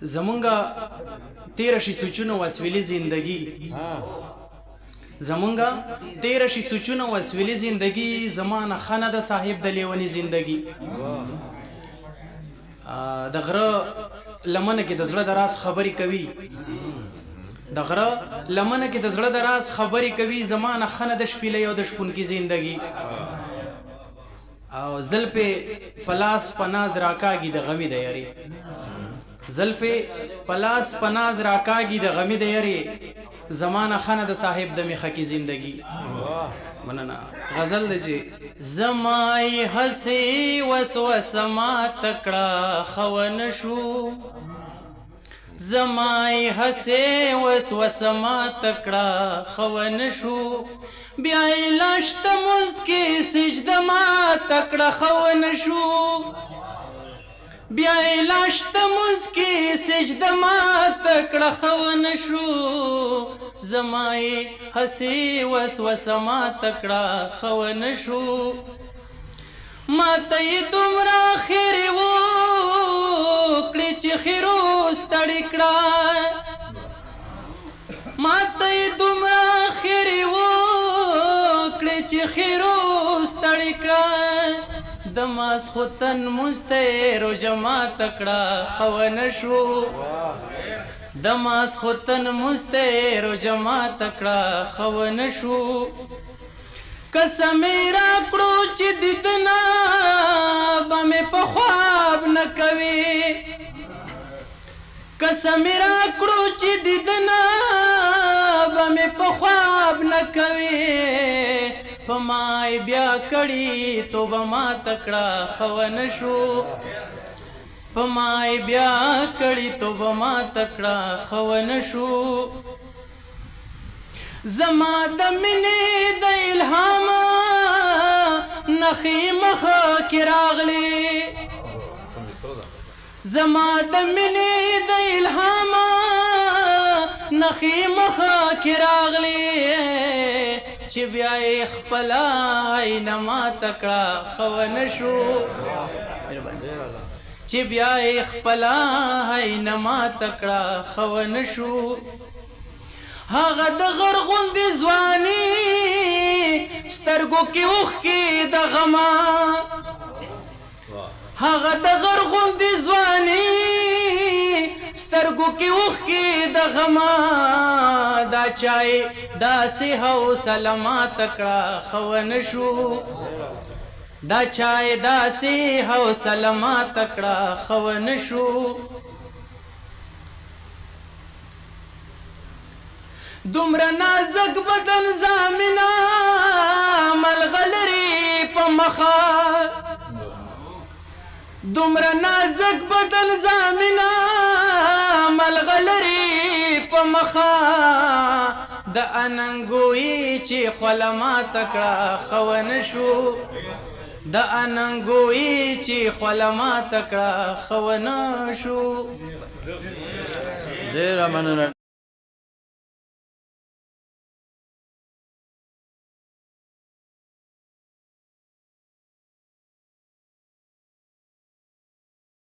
زمونږه تیر شي سوچونه وسویلي زندگی زمونږه تیر شي سوچونه وسویلي زندگی زمانه خانه د صاحب د لیونی زندگی د غره لمنه کې د زړه د راز خبرې کوي د غره لمنه کې د زړه د راز خبرې کوي زمانه خانه د شپېلې او د شپون کی زندگی او زلفې پلاس پناز راکاږي د غمی د یاري زلفې پلاس پناز راکاږي د غمی د یاري زمانه خانه د صاحب د میخه کی زندگی مننه غزل دی زمای حسی وسوسه ما تکړه خون شو زمای حسی وسوسه ما تکړه خون شو بیا لاشت مسکی سجده ما تکړه خون شو بیا لاشت مسکی سجده ما تکړه خون شو زمای حسی وسوسه ما تکړه خون شو ما ته دومره خیر وو کړي چې خیروس تړي کړه ما ته دومره خیر وو کړي چې خیروس تړي کړه دماس خوتن مستیر جما تکړه خون شو دماس خوتن مستیر جما تکړه خون شو قسم را کړو چې دیدنا به مې په خواب نه کوي قسم را کړو چې دیدنا به مې په خواب نه کوي په مای بیا کړي توبه ما تکړه خون شو په مای بیا کړي توبه ما تکړه خون شو زما د مینې د الهام نخې مخه کې راغلي زما د مینې د الهام نخې مخه کې راغلي چې بیا یې خپله عینه ما تکړه خون شو چې بیا یې خپله عینه ما تکړه خون شو هغه د غر غوندې ځواني سترګو کې اوښکې د غمه هغه د غر غوندې ځواني سترګو کې اوښکې د غمه دا چای داسې حوصله ما تکړه خون شو دا چای داسې حوصله ما تکړه خون شو دومره نازک بدن زامنا ملغلري په مخه دومره نازک بدن زامنا ملغلري په مخه د اننګوي چې خلما تکړه خون شو د اننګوي چې خلما تکړه خون شو ډیر مننه